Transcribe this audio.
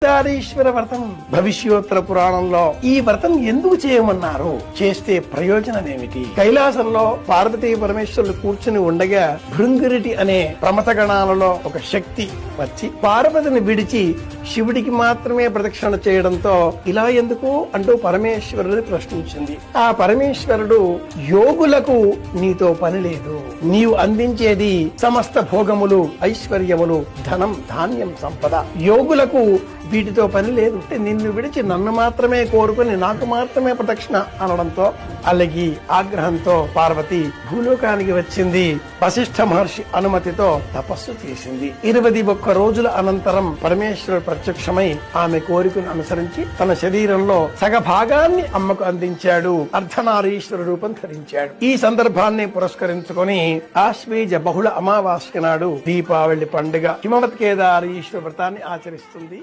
కేదారీశ్వర వ్రతం భవిష్యోత్తర పురాణంలో ఈ వ్రతం ఎందుకు చేయమన్నారు, చేస్తే ప్రయోజనం ఏమిటి? కైలాసంలో పార్వతీ పరమేశ్వరులు కూర్చుని ఉండగా భృంగిరిటి అనే ప్రమథగణాలలో ఒక శక్తి వచ్చి పార్వతిని విడిచి శివుడికి మాత్రమే ప్రదక్షిణ చేయడంతో ఇలా ఎందుకు అంటూ పరమేశ్వరుడు ప్రశ్నించింది. ఆ పరమేశ్వరుడు యోగులకు నీతో పని లేదు, నీవు అందించేది సమస్త భోగములు, ఐశ్వర్యములు, ధనం, ధాన్యం, సంపద. యోగులకు వీటితో పని లేదు, నిన్ను విడిచి నన్ను మాత్రమే కోరుకుని నాకు మాత్రమే ప్రదక్షిణ అనడంతో అలగి ఆగ్రహంతో పార్వతి భూలోకానికి వచ్చింది. వశిష్ఠ మహర్షి అనుమతితో తపస్సు చేసింది. 21 రోజుల అనంతరం పరమేశ్వరుడు ప్రత్యక్షమై ఆమె కోరికను అనుసరించి తన శరీరంలో సగభాగాన్ని అమ్మకు అందించాడు. అర్ధనారీశ్వర రూపం ధరించాడు. ఈ సందర్భాన్ని పురస్కరించుకొని ఆశ్వేజ బహుళ అమావాస్య నాడు దీపావళి పండుగ హిమవత్ కేదారీశ్వర వ్రతాన్ని ఆచరిస్తుంది.